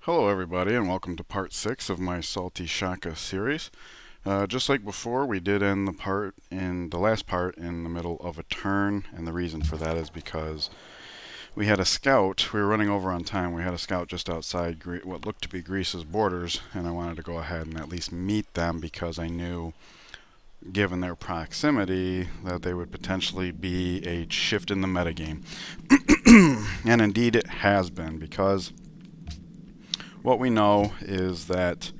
Hello everybody and welcome to part 6 of my Salty Shaka series. Just like before, we did end the last part in the middle of a turn, and the reason for that is because we had a scout. We were running over on time. We had a scout just outside what looked to be Greece's borders, and I wanted to go ahead and at least meet them because I knew, given their proximity, that they would potentially be a shift in the metagame. And indeed it has been, because what we know is that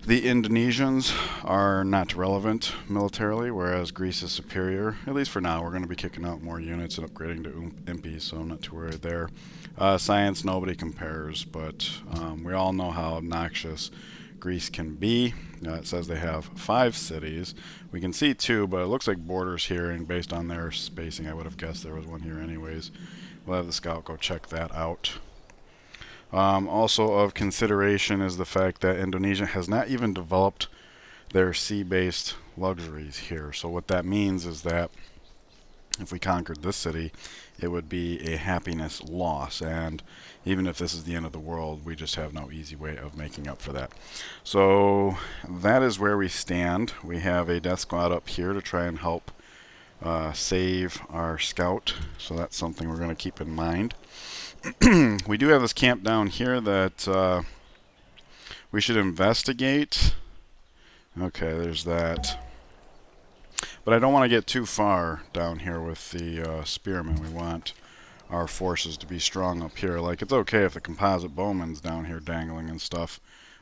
the Indonesians are not relevant militarily, whereas Greece is superior. At least for now, we're going to be kicking out more units and upgrading to impies, so I'm not too worried there. Science, nobody compares, but we all know how obnoxious Greece can be. It says they have 5 cities. We can see 2, but it looks like borders here, and based on their spacing, I would have guessed there was one here anyways. We'll have the scout go check that out. Also of consideration is the fact that Indonesia has not even developed their sea-based luxuries here. So what that means is that if we conquered this city, it would be a happiness loss. And even if this is the end of the world, we just have no easy way of making up for that. So that is where we stand. We have a death squad up here to try and help save our scout. So that's something we're going to keep in mind. We do have this camp down here that we should investigate. Okay, there's that. But I don't want to get too far down here with the spearmen. We want our forces to be strong up here. Like, it's okay if the composite bowman's down here dangling and stuff,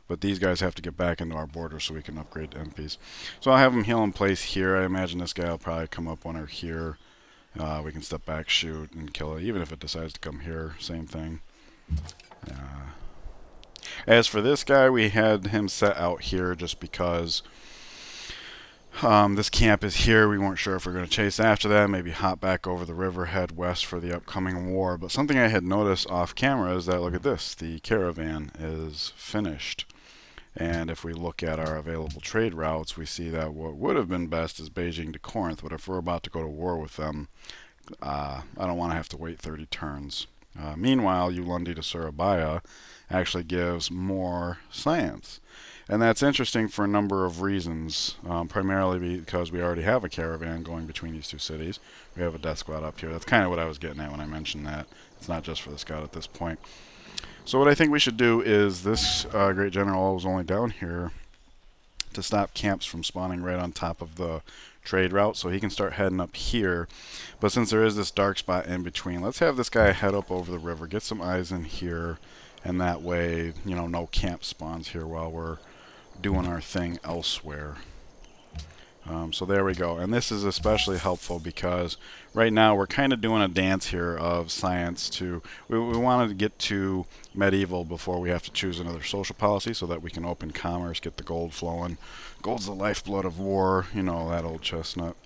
but these guys have to get back into our border so we can upgrade to MPs. So I'll have them heal in place here. I imagine this guy will probably come up on her here. We can step back, shoot, and kill it. Even if it decides to come here, same thing. As for this guy, we had him set out here just because this camp is here. We weren't sure if we were going to chase after that, maybe hop back over the river, head west for the upcoming war. But something I had noticed off camera is that, look at this, the caravan is finished. And if we look at our available trade routes, we see that what would have been best is Beijing to Corinth. But if we're about to go to war with them, I don't want to have to wait 30 turns. Meanwhile, Ulundi to Surabaya actually gives more science. And that's interesting for a number of reasons, primarily because we already have a caravan going between these two cities. We have a death squad up here. That's kind of what I was getting at when I mentioned that. It's not just for the scout at this point. So what I think we should do is, this great general was only down here to stop camps from spawning right on top of the trade route, so he can start heading up here. But since there is this dark spot in between, let's have this guy head up over the river, get some eyes in here, and that way, you know, no camp spawns here while we're doing our thing elsewhere. So there we go. And this is especially helpful because right now we're kind of doing a dance here of science to, we wanted to get to medieval before we have to choose another social policy so that we can open commerce, get the gold flowing. Gold's the lifeblood of war, you know, that old chestnut.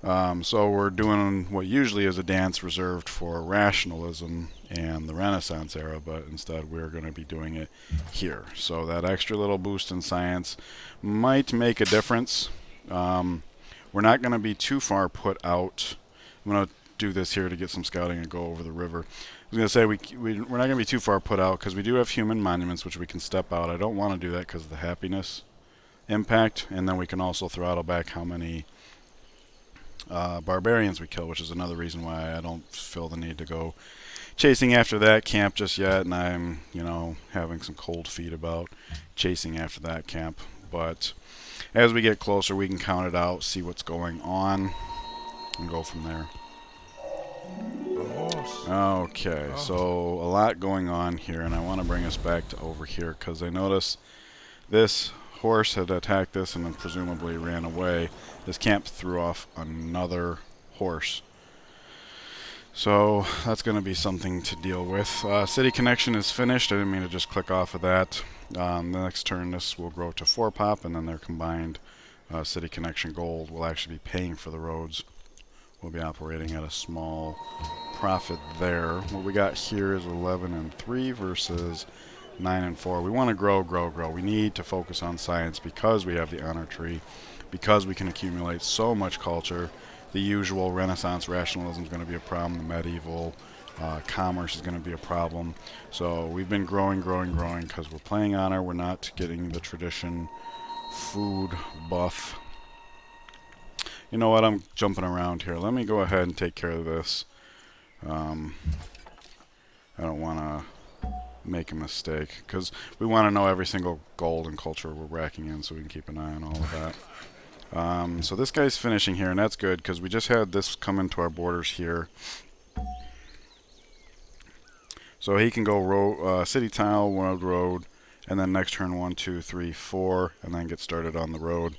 So we're doing what usually is a dance reserved for rationalism and the Renaissance era, but instead we're going to be doing it here. So that extra little boost in science might make a difference. We're not going to be too far put out. I'm going to do this here to get some scouting and go over the river. I was going to say we're not going to be too far put out because we do have human monuments which we can step out. I don't want to do that because of the happiness impact, and then we can also throttle back how many barbarians we kill, which is another reason why I don't feel the need to go chasing after that camp just yet, and I'm, you know, having some cold feet about chasing after that camp. But as we get closer, we can count it out, see what's going on, and go from there. Okay, so a lot going on here, and I want to bring us back to over here because I noticed this horse had attacked this and then presumably ran away. This camp threw off another horse. So that's going to be something to deal with. City connection is finished. I didn't mean to just click off of that. The next turn this will grow to 4 pop, and then their combined city connection gold will actually be paying for the roads. We'll be operating at a small profit there. What we got here is 11 and 3 versus 9 and 4. We want to grow, grow, grow. We need to focus on science because we have the honor tree, because we can accumulate so much culture. The usual Renaissance rationalism is going to be a problem. The medieval Commerce is going to be a problem. So we've been growing, growing, growing because we're playing honor. We're not getting the tradition food buff. You know what? I'm jumping around here. Let me go ahead and take care of this. I don't want to make a mistake because we want to know every single gold and culture we're racking in so we can keep an eye on all of that. So this guy's finishing here, and that's good because we just had this come into our borders here. So he can go city tile, world road, and then next turn 1, 2, 3, 4, and then get started on the road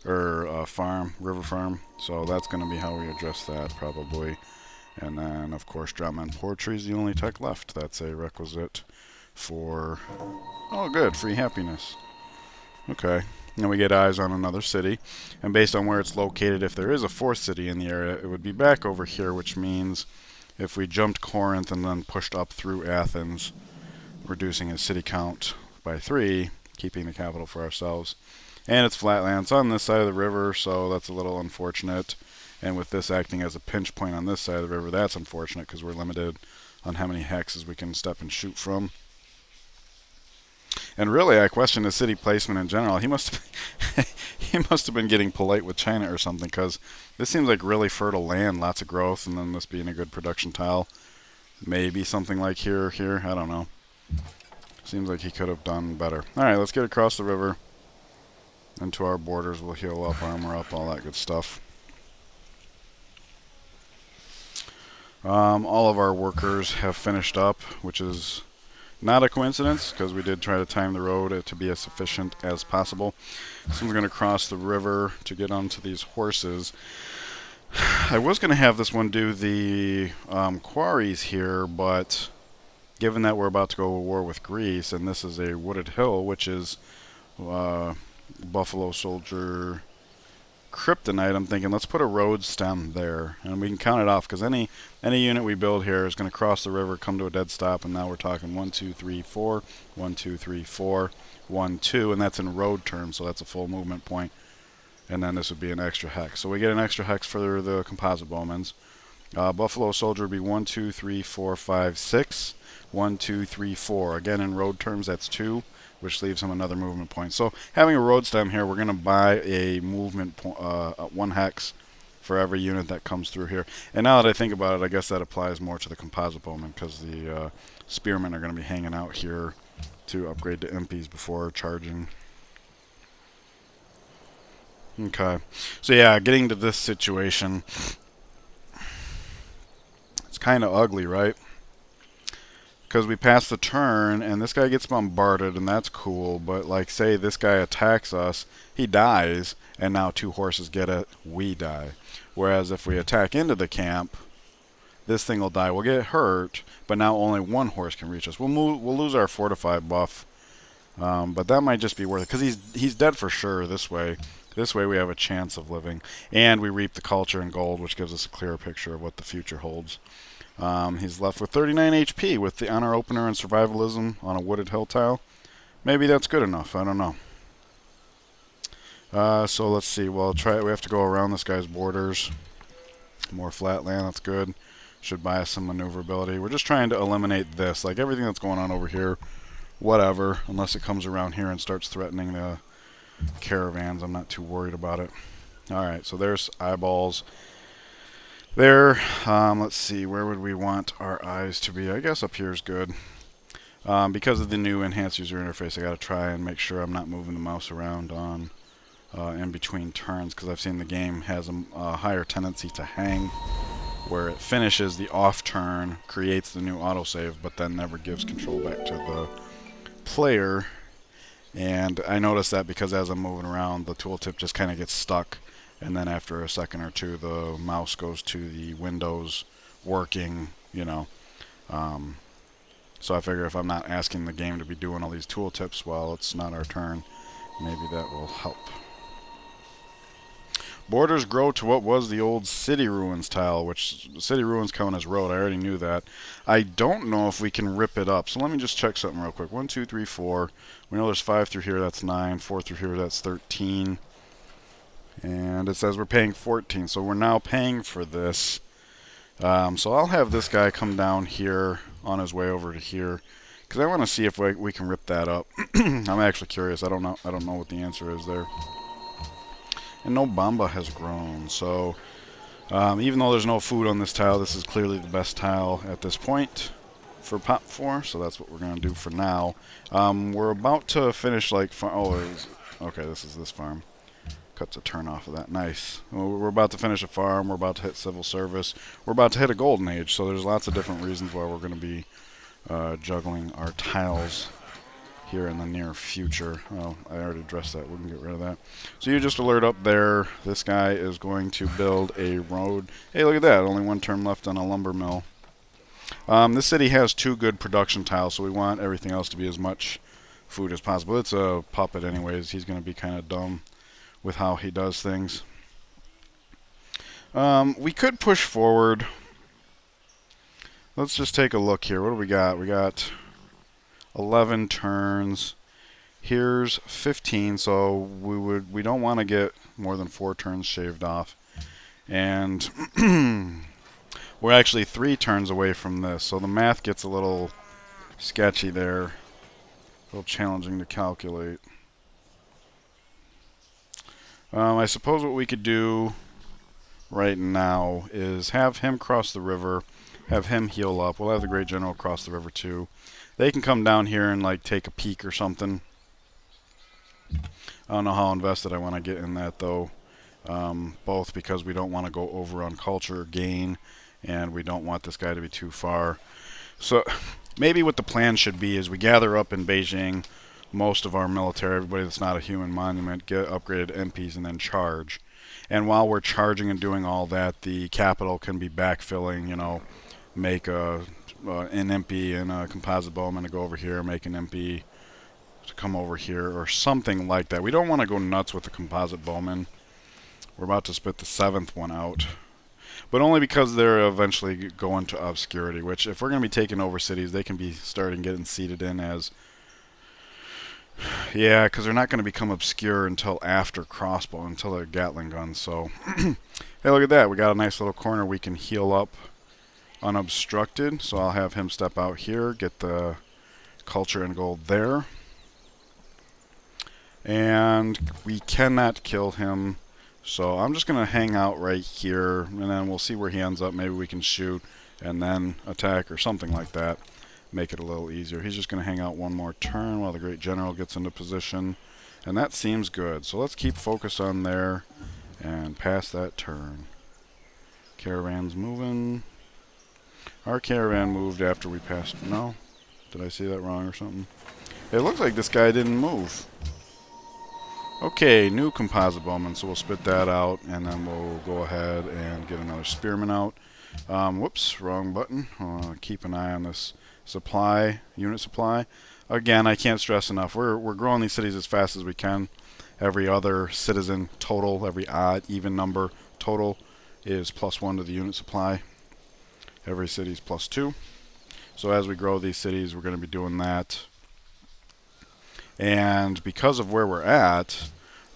or farm, river farm. So that's going to be how we address that probably. And then of course Dropman Poetry is the only tech left. That's a requisite for, oh good, free happiness. Okay. Then we get eyes on another city, and based on where it's located, if there is a fourth city in the area, it would be back over here, which means if we jumped Corinth and then pushed up through Athens, reducing its city count by 3, keeping the capital for ourselves. And it's flatlands on this side of the river, so that's a little unfortunate. And with this acting as a pinch point on this side of the river, that's unfortunate because we're limited on how many hexes we can step and shoot from. And really, I question the city placement in general. He must have been getting polite with China or something, because this seems like really fertile land, lots of growth, and then this being a good production tile. Maybe something like here, I don't know. Seems like he could have done better. Alright, let's get across the river into our borders. We'll heal up, armor up, all that good stuff. All of our workers have finished up, which is not a coincidence, because we did try to time the road to be as efficient as possible. So we're going to cross the river to get onto these horses. I was going to have this one do the quarries here, but given that we're about to go to war with Greece, and this is a wooded hill, which is Buffalo Soldier Kryptonite, I'm thinking let's put a road stem there, and we can count it off, because any unit we build here is going to cross the river, come to a dead stop, and now we're talking 1, 2, 3, 4, 1, 2, 3, 4, 1, 2, and that's in road terms, so that's a full movement point. And then this would be an extra hex. So we get an extra hex for the composite bowmans. Buffalo Soldier would be 1, 2, 3, 4, 5, 6. 1, 2, 3, 4. Again, in road terms, that's 2, which leaves him another movement point. So having a road stem here, we're going to buy a movement 1 hex for every unit that comes through here. And now that I think about it, I guess that applies more to the composite bowman, because the spearmen are going to be hanging out here to upgrade to impies before charging. Okay, so yeah, getting to this situation, it's kind of ugly, right? Because we pass the turn, and this guy gets bombarded, and that's cool, but like, say this guy attacks us, he dies, and now 2 horses get it, we die. Whereas if we attack into the camp, this thing will die, we'll get hurt, but now only 1 horse can reach us. We'll lose our fortify buff, but that might just be worth it, because he's dead for sure this way. This way we have a chance of living, and we reap the culture and gold, which gives us a clearer picture of what the future holds. He's left with 39 HP with the honor opener and survivalism on a wooded hill tile. Maybe that's good enough, I don't know. So let's see, we have to go around this guy's borders. More flat land, that's good. Should buy us some maneuverability. We're just trying to eliminate this, like everything that's going on over here, whatever, unless it comes around here and starts threatening the caravans. I'm not too worried about it. Alright, so there's eyeballs there. Let's see, where would we want our eyes to be? I guess up here is good. Because of the new enhanced user interface, I gotta try and make sure I'm not moving the mouse around on in between turns, because I've seen the game has a higher tendency to hang, where it finishes the off turn, creates the new autosave, but then never gives control back to the player. And I noticed that because as I'm moving around, the tooltip just kind of gets stuck, and then after a second or two, the mouse goes to the Windows working, you know. So I figure if I'm not asking the game to be doing all these tooltips while it's not our turn, maybe that will help. Borders grow to what was the old City Ruins tile, which City Ruins count as road. I already knew that. I don't know if we can rip it up, so let me just check something real quick. 1, 2, 3, 4. We know there's 5 through here, that's 9. 4 through here, that's 13. And it says we're paying 14, so we're now paying for this. So I'll have this guy come down here on his way over to here, because I want to see if we can rip that up. I'm actually curious. I don't know. I don't know what the answer is there. And no Bamba has grown, so even though there's no food on this tile, this is clearly the best tile at this point for Pop 4, so that's what we're going to do for now. We're about to finish, like, okay, this is this farm. Cuts a turn off of that. Nice. Well, we're about to finish a farm. We're about to hit civil service. We're about to hit a golden age, so there's lots of different reasons why we're going to be juggling our tiles here in the near future. Oh, I already addressed that. We can get rid of that. So you just alert up there. This guy is going to build a road. Hey, look at that. Only one turn left on a lumber mill. This city has 2 good production tiles, so we want everything else to be as much food as possible. It's a puppet anyways. He's going to be kind of dumb with how he does things. We could push forward. Let's just take a look here. What do we got? We got 11 turns. Here's 15, so we don't want to get more than 4 turns shaved off. And we're actually 3 turns away from this, so the math gets a little sketchy there. A little challenging to calculate. I suppose what we could do right now is have him cross the river, have him heal up. We'll have the Great General cross the river too. They can come down here and like take a peek or something. I don't know how invested I want to get in that though. Both because we don't want to go over on culture gain, and we don't want this guy to be too far. So maybe what the plan should be is we gather up in Beijing most of our military, everybody that's not a human monument, get upgraded MPs, and then charge. And while we're charging and doing all that, the capital can be backfilling, you know, make an MP and a composite bowman to go over here, make an MP to come over here, or something like that. We don't want to go nuts with the composite bowman. We're about to spit the 7th one out. But only because they're eventually going to obscurity, which if we're going to be taking over cities, they can be starting getting seeded in as... Yeah, because they're not going to become obscure until after crossbow, until they're Gatling guns. So, hey, look at that. We got a nice little corner we can heal up unobstructed. So I'll have him step out here, get the culture and gold there. And we cannot kill him. So I'm just going to hang out right here, and then we'll see where he ends up. Maybe we can shoot and then attack or something like that. Make it a little easier. He's just going to hang out one more turn while the Great General gets into position. And that seems good. So let's keep focus on there and pass that turn. Caravan's moving. Our caravan moved after we passed. No? Did I see that wrong or something? It looks like this guy didn't move. Okay, new composite bowman, so we'll spit that out, and then we'll go ahead and get another spearman out. Whoops, wrong button. Keep an eye on this supply, unit supply. Again, I can't stress enough, we're growing these cities as fast as we can. Every other citizen total, every odd, even number total is +1 to the unit supply. Every city is +2. So as we grow these cities, we're going to be doing that. And because of where we're at,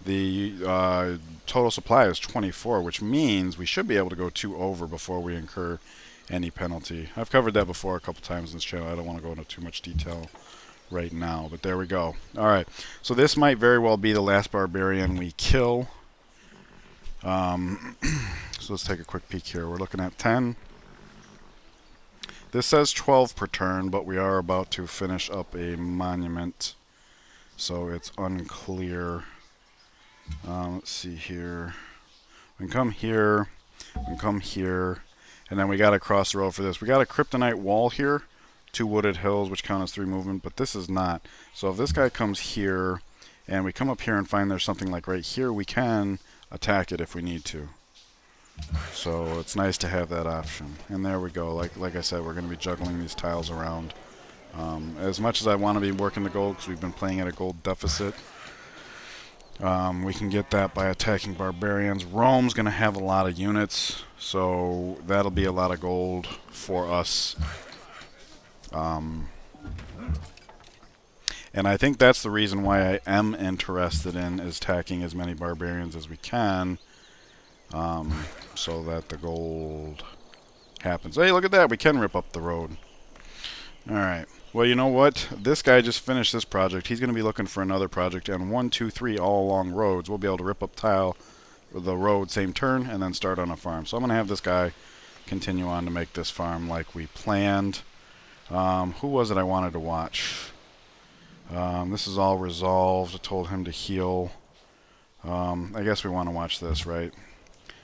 the total supply is 24, which means we should be able to go 2 over before we incur any penalty. I've covered that before a couple times in this channel. I don't want to go into too much detail right now, but there we go. Alright, so this might very well be the last barbarian we kill. So let's take a quick peek here. We're looking at 10. This says 12 per turn, but we are about to finish up a monument, so it's unclear. Let's see here. We can come here, we can come here, and then we got to cross the road for this. We got a kryptonite wall here, 2 wooded hills, which count as 3 movement, but this is not. So if this guy comes here, and we come up here and find there's something like right here, we can attack it if we need to. So it's nice to have that option. And there we go. Like I said, we're going to be juggling these tiles around. As much as I want to be working the gold, because we've been playing at a gold deficit, we can get that by attacking barbarians. Rome's going to have a lot of units, so that'll be a lot of gold for us. And I think that's the reason why I am interested in is attacking as many barbarians as we can, so that the gold happens. Hey, look at that. We can rip up the road. Alright. Well, you know what? This guy just finished this project. He's going to be looking for another project. And 1, 2, 3 all along roads. We'll be able to rip up tile the road same turn and then start on a farm. So I'm going to have this guy continue on to make this farm like we planned. Who was it I wanted to watch? This is all resolved. I told him to heal. I guess we want to watch this, right?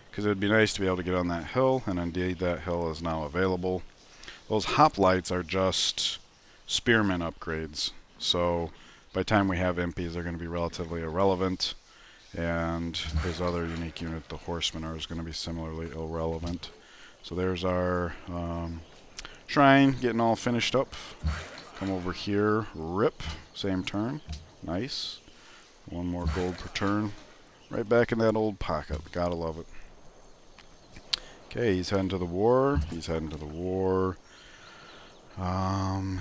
Because it would be nice to be able to get on that hill, and indeed that hill is now available. Those hoplites are just spearmen upgrades. So by the time we have impies, they're going to be relatively irrelevant. And his other unique unit, the horsemen, are going to be similarly irrelevant. So there's our shrine getting all finished up. Come over here, rip, same turn. Nice. 1 more gold per turn. Right back in that old pocket. Gotta love it. Okay, he's heading to the war. He's heading to the war.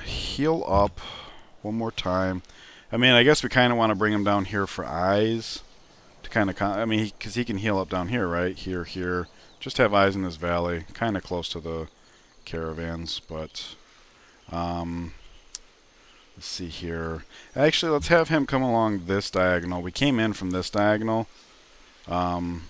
Heal up 1 more time. I mean, I guess we kind of want to bring him down here for eyes. To kind of, I mean, because he can heal up down here, right? Here, here. Just have eyes in this valley. Kind of close to the caravans, but let's see here. Actually, let's have him come along this diagonal. We came in from this diagonal. But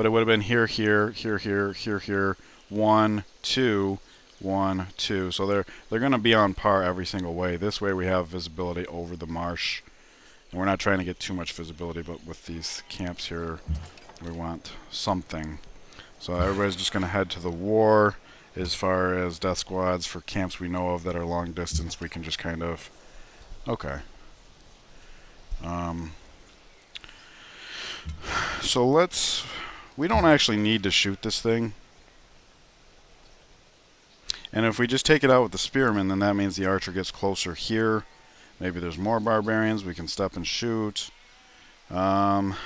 it would have been here, here, here, here, here, here. 1, 2, 1, 2. So they're going to be on par every single way. This way we have visibility over the marsh. And we're not trying to get too much visibility, but with these camps here, we want something. So everybody's just going to head to the war. As far as death squads for camps we know of that are long distance, we can just kind of... Okay. So let's... We don't actually need to shoot this thing. And if we just take it out with the spearman, then that means the archer gets closer here. Maybe there's more barbarians. We can step and shoot. Gosh,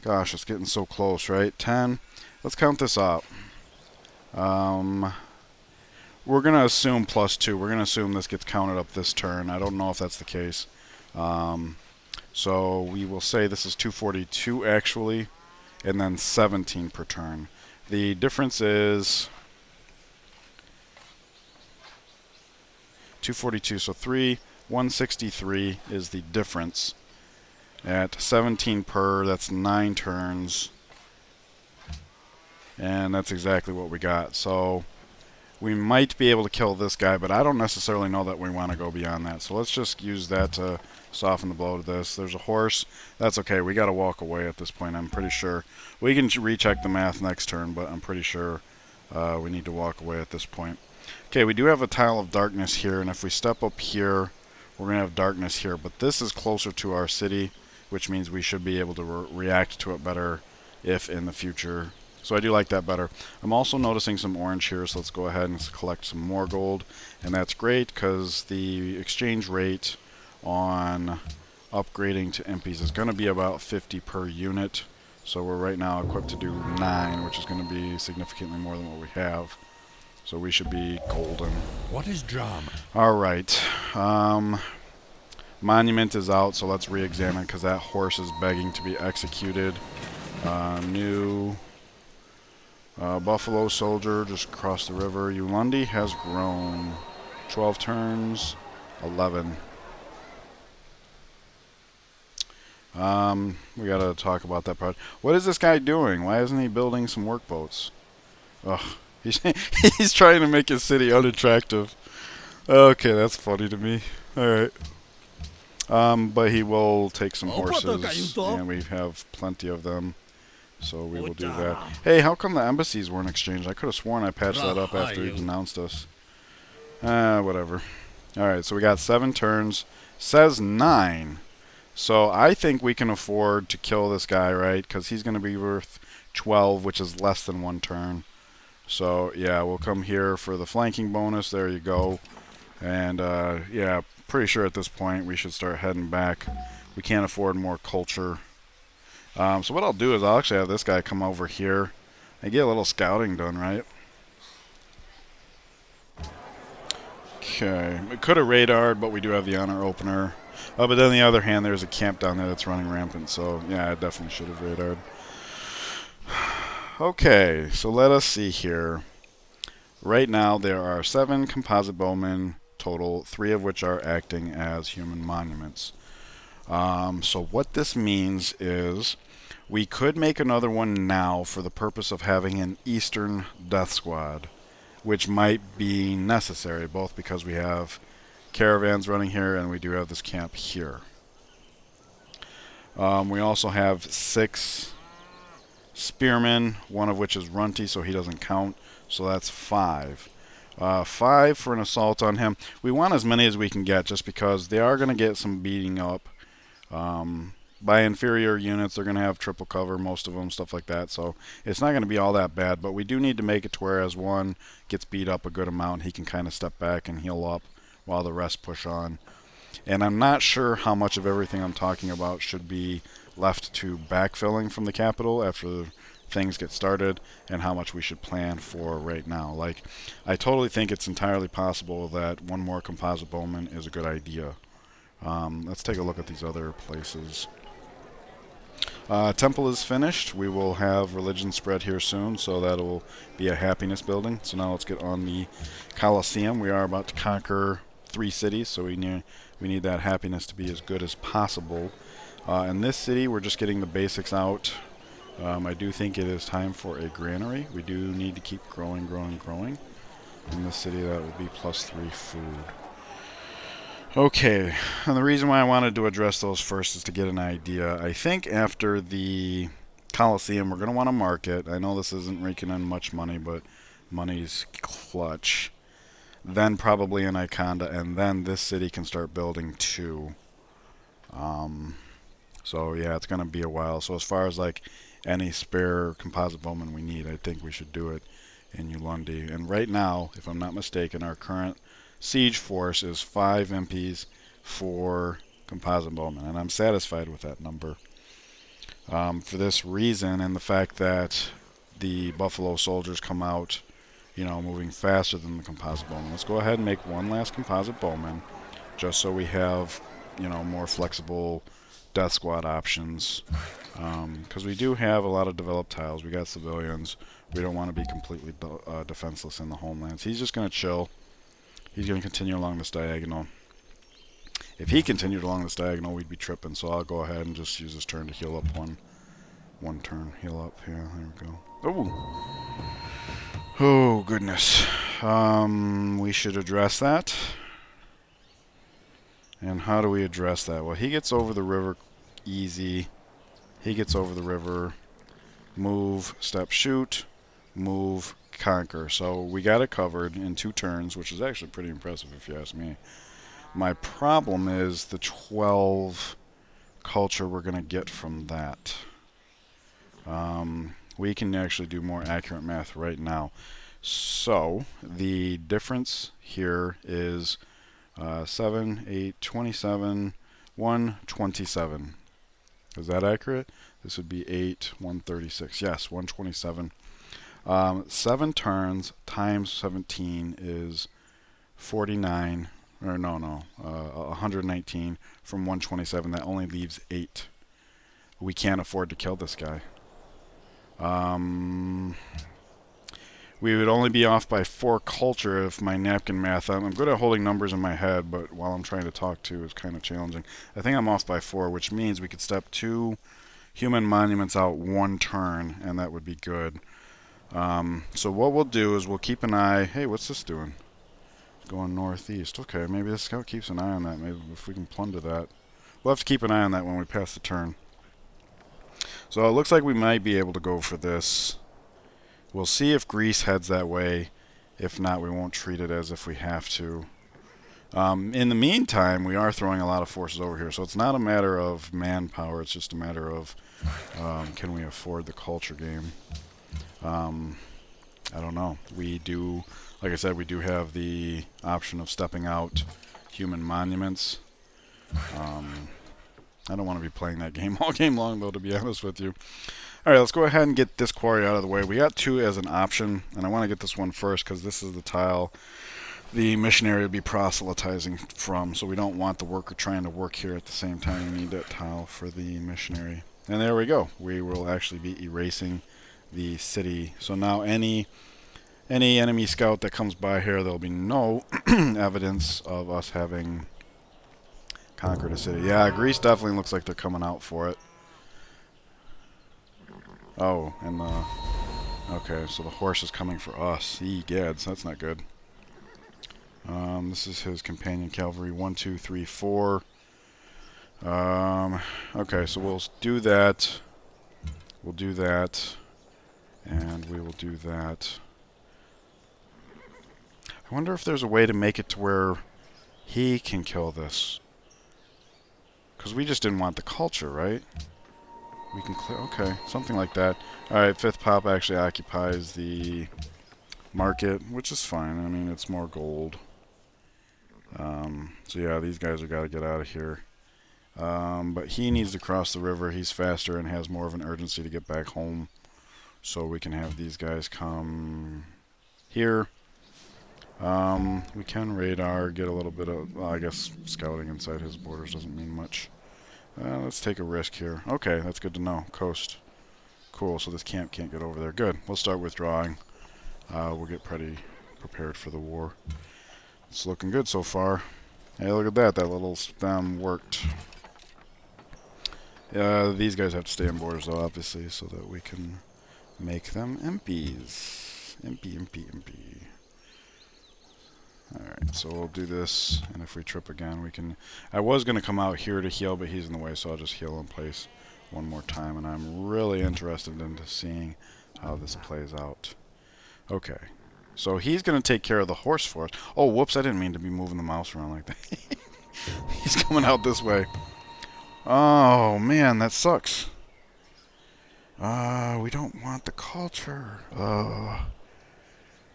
it's getting so close, right? 10. Let's count this up. We're going to assume +2. We're going to assume this gets counted up this turn. I don't know if that's the case. So we will say this is 242 actually, and then 17 per turn. The difference is 242, so 163 is the difference. At 17 per, that's 9 turns. And that's exactly what we got. So we might be able to kill this guy, but I don't necessarily know that we want to go beyond that. So let's just use that to soften the blow to this. There's a horse. That's okay. We got to walk away at this point, I'm pretty sure. We can recheck the math next turn, but I'm pretty sure we need to walk away at this point. Okay, we do have a tile of darkness here, and if we step up here, we're going to have darkness here. But this is closer to our city, which means we should be able to react to it better if in the future. So I do like that better. I'm also noticing some orange here, so let's go ahead and collect some more gold. And that's great, because the exchange rate on upgrading to impies is going to be about 50 per unit. So we're right now equipped to do 9, which is going to be significantly more than what we have. So we should be golden. What is drama? Alright. Monument is out, so let's re-examine, because that horse is begging to be executed. New Buffalo Soldier just across the river. Ulundi has grown. 12 turns, 11. We gotta talk about that part. What is this guy doing? Why isn't he building some workboats? Ugh. He's trying to make his city unattractive. Okay, that's funny to me. Alright. But he will take some horses, and we have plenty of them. So we will do that. Hey, how come the embassies weren't exchanged? I could have sworn I patched that up after he denounced us. Whatever. Alright, so we got 7 turns. Says 9. So I think we can afford to kill this guy, right? Because he's going to be worth 12, which is less than 1 turn. So, yeah, we'll come here for the flanking bonus. There you go. And, yeah, pretty sure at this point we should start heading back. We can't afford more culture. So what I'll do is I'll actually have this guy come over here and get a little scouting done, right? Okay. We could have radared, but we do have the honor opener. But then on the other hand, there's a camp down there that's running rampant. So, yeah, I definitely should have radared. Okay, so let us see here. Right now, there are 7 composite bowmen total, 3 of which are acting as human monuments. So what this means is we could make another one now for the purpose of having an Eastern Death Squad, which might be necessary, both because we have caravans running here and we do have this camp here. We also have 6 spearmen, one of which is runty, so he doesn't count, so that's 5. 5 for an assault on him. We want as many as we can get, just because they are going to get some beating up. By inferior units, they're going to have triple cover, most of them, stuff like that. So it's not going to be all that bad, but we do need to make it to where as one gets beat up a good amount, he can kind of step back and heal up while the rest push on. And I'm not sure how much of everything I'm talking about should be left to backfilling from the capital after things get started, and how much we should plan for right now. Like, I totally think it's entirely possible that one more composite bowman is a good idea. Let's take a look at these other places. Temple is finished. We will have religion spread here soon, so that'll be a happiness building. So now let's get on the Colosseum. We are about to conquer 3 cities, so we need that happiness to be as good as possible. In this city, we're just getting the basics out. I do think it is time for a granary. We do need to keep growing. In this city, that would be +3 food. Okay, and the reason why I wanted to address those first is to get an idea. I think after the Colosseum, we're going to want to market. I know this isn't raking in much money, but money's clutch. Then probably an Iconda, and then this city can start building too. So yeah, it's going to be a while. So as far as like any spare composite bowman we need, I think we should do it in Ulundi. And right now, if I'm not mistaken, our current siege force is 5 MPs for composite bowmen, and I'm satisfied with that number. For this reason, and the fact that the Buffalo soldiers come out, moving faster than the composite bowman. Let's go ahead and make one last composite bowman, just so we have, more flexible death squad options. Because we do have a lot of developed tiles. We got civilians. We don't want to be completely defenseless in the homelands. He's just going to chill. He's going to continue along this diagonal. If he continued along this diagonal, we'd be tripping. So I'll go ahead and just use this turn to heal up one turn. Heal up here. There we go. Oh, goodness. We should address that. And how do we address that? Well, he gets over the river easy. He gets over the river. Move, step, shoot. Move, conquer. So we got it covered in 2 turns, which is actually pretty impressive if you ask me. My problem is the 12 culture we're going to get from that. We can actually do more accurate math right now. So the difference here is 7, 8, 27, 127. Is that accurate? This would be 8, 136. Yes, 127. 7 turns times 17 is 49, or no, 119 from 127. That only leaves 8. We can't afford to kill this guy. We would only be off by 4 culture if my napkin math. I'm good at holding numbers in my head, but while I'm trying to talk to, it's kind of challenging. I think I'm off by 4, which means we could step 2 human monuments out 1 turn, and that would be good. So what we'll do is we'll keep an eye. Hey, what's this doing? It's going northeast. Okay, maybe the scout keeps an eye on that. Maybe if we can plunder that. We'll have to keep an eye on that when we pass the turn. So it looks like we might be able to go for this. We'll see if Greece heads that way. If not, we won't treat it as if we have to. In the meantime, we are throwing a lot of forces over here. So it's not a matter of manpower. It's just a matter of can we afford the culture game. I don't know. We do, like I said, we do have the option of stepping out human monuments. I don't want to be playing that game all game long, though, to be honest with you. All right, let's go ahead and get this quarry out of the way. We got 2 as an option, and I want to get this one first because this is the tile the missionary would be proselytizing from, so we don't want the worker trying to work here at the same time. We need that tile for the missionary. And there we go. We will actually be erasing the city. So now any enemy scout that comes by here, there'll be no evidence of us having conquered a city. Yeah, Greece definitely looks like they're coming out for it. Oh, and the... Okay, so the horse is coming for us. Egads, that's not good. This is his companion cavalry. 1, 2, 3, 4. Okay, so we'll do that. We'll do that. And we will do that. I wonder if there's a way to make it to where he can kill this. Because we just didn't want the culture, right? We can clear... Okay, something like that. Alright, 5th pop actually occupies the market, which is fine. I mean, it's more gold. So yeah, these guys have got to get out of here. But he needs to cross the river. He's faster and has more of an urgency to get back home. So we can have these guys come here. We can radar, get a little bit of, well, I guess scouting inside his borders doesn't mean much. Let's take a risk here. Okay, that's good to know. Coast. Cool, so this camp can't get over there. Good. We'll start withdrawing. We'll get pretty prepared for the war. It's looking good so far. Hey, look at that. That little stem worked. These guys have to stay in borders, though, obviously, so that we can make them MPs. MP. Alright, so we'll do this, and if we trip again, we can... I was going to come out here to heal, but he's in the way, so I'll just heal in place one more time, and I'm really interested in seeing how this plays out. Okay, so he's going to take care of the horse for us. Oh, whoops, I didn't mean to be moving the mouse around like that. He's coming out this way. Oh, man, that sucks. We don't want the culture.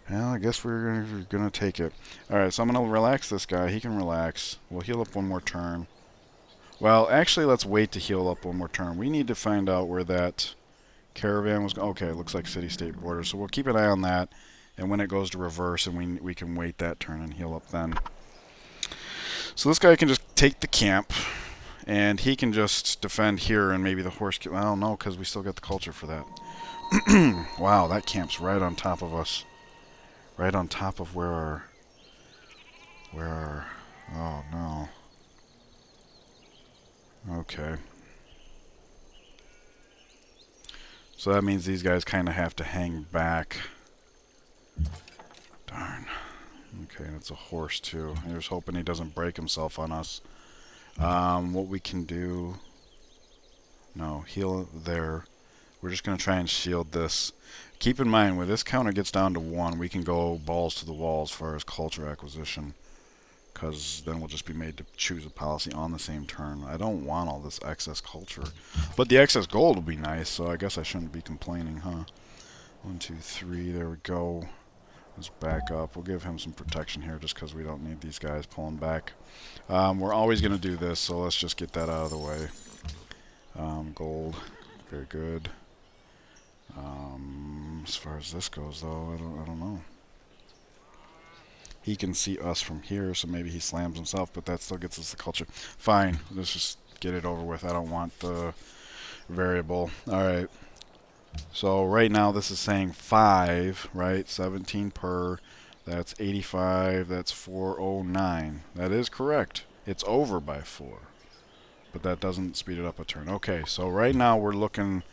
Well, I guess we're gonna take it. Alright, so I'm gonna relax this guy. He can relax. We'll heal up one more turn. Well, actually, let's wait to heal up one more turn. We need to find out where that caravan was going. Okay, it looks like city-state border, so we'll keep an eye on that. And when it goes to reverse, and we can wait that turn and heal up then. So this guy can just take the camp, and he can just defend here, and maybe the horse... Well, no, because we still got the culture for that. Wow, that camp's right on top of us. Right on top of where our... Oh, no. Okay. So that means these guys kind of have to hang back. Darn. Okay, and it's a horse, too. I was hoping he doesn't break himself on us. What we can do... No, heal there. We're just going to try and shield this. Keep in mind, when this counter gets down to 1, we can go balls to the wall as far as culture acquisition. Because then we'll just be made to choose a policy on the same turn. I don't want all this excess culture. But the excess gold will be nice, so I guess I shouldn't be complaining, huh? 1, 2, 3, there we go. Let's back up. We'll give him some protection here just because we don't need these guys pulling back. We're always going to do this, so let's just get that out of the way. Gold. Very good. As far as this goes, though, I don't know. He can see us from here, so maybe he slams himself, but that still gets us the culture. Fine, let's just get it over with. I don't want the variable. Alright. So right now this is saying 5, right? 17 per. That's 85. That's 409. That is correct. It's over by 4. But that doesn't speed it up a turn. Okay, so right now we're looking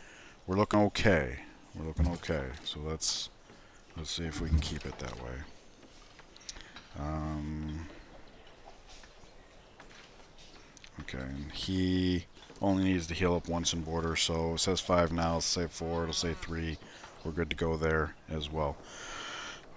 okay. We're looking okay. So let's see if we can keep it that way. Okay, and he only needs to heal up once in border, so it says 5 now, it'll say 4, it'll say 3. We're good to go there as well.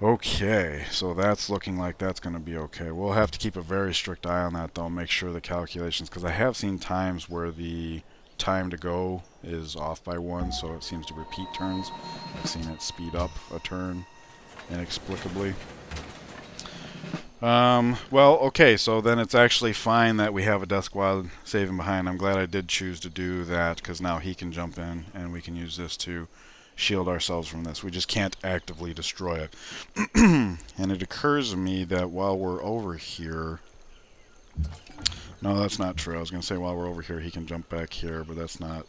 Okay, so that's looking like that's going to be okay. We'll have to keep a very strict eye on that, though, make sure the calculations, because I have seen times where the time to go is off by 1, so it seems to repeat turns. I've seen it speed up a turn inexplicably. Well, okay, so then it's actually fine that we have a death squad saving behind. I'm glad I did choose to do that, because now he can jump in, and we can use this to shield ourselves from this. We just can't actively destroy it. And it occurs to me that while we're over here... No, that's not true. I was going to say while we're over here, he can jump back here, but that's not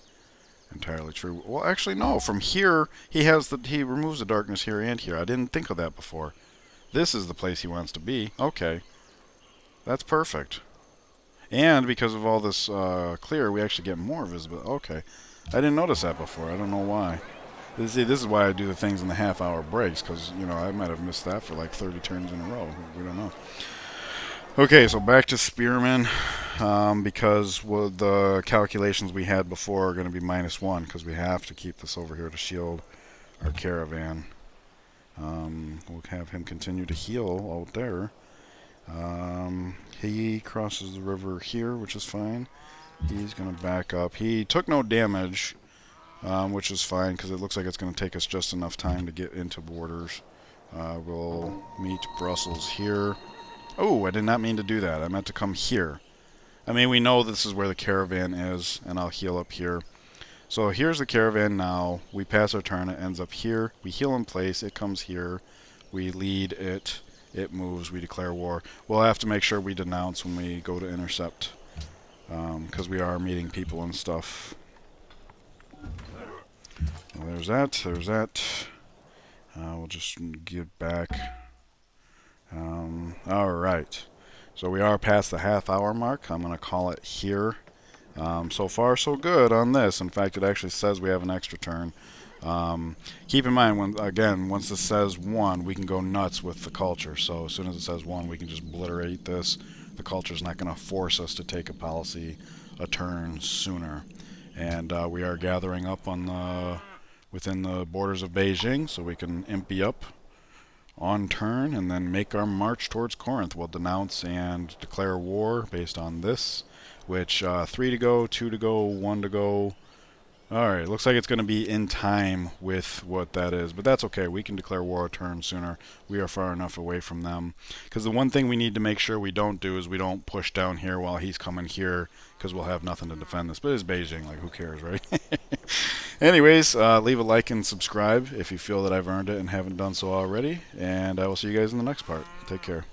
entirely true. Well, actually, no. From here, he removes the darkness here and here. I didn't think of that before. This is the place he wants to be. Okay, that's perfect. And because of all this clear, we actually get more visibility. Okay, I didn't notice that before. I don't know why. See, this is why I do the things in the half-hour breaks, because, you know, I might have missed that for like 30 turns in a row. We don't know. Okay, so back to Spearman, because the calculations we had before are going to be -1, because we have to keep this over here to shield our caravan. We'll have him continue to heal out there. He crosses the river here, which is fine. He's going to back up. He took no damage, which is fine, because it looks like it's going to take us just enough time to get into borders. We'll meet Brussels here. Oh, I did not mean to do that. I meant to come here. I mean, we know this is where the caravan is, and I'll heal up here. So here's the caravan now. We pass our turn. It ends up here. We heal in place. It comes here. We lead it. It moves. We declare war. We'll have to make sure we denounce when we go to intercept, because we are meeting people and stuff. Well, there's that. There's that. We'll just get back. Alright. So we are past the half-hour mark. I'm going to call it here. So far, so good on this. In fact, it actually says we have an extra turn. Keep in mind, once this says 1, we can go nuts with the culture. So as soon as it says 1, we can just obliterate this. The culture's not going to force us to take a policy a turn sooner. And we are gathering up on within the borders of Beijing, so we can impy up on turn and then make our march towards Corinth. We'll denounce and declare war based on this, which 3 to go, 2 to go, 1 to go. Alright, looks like it's going to be in time with what that is, but that's okay. We can declare war a turn sooner. We are far enough away from them. Because the one thing we need to make sure we don't do is we don't push down here while he's coming here, because we'll have nothing to defend this. But it's Beijing, like, who cares, right? Anyways, leave a like and subscribe if you feel that I've earned it and haven't done so already, and I will see you guys in the next part. Take care.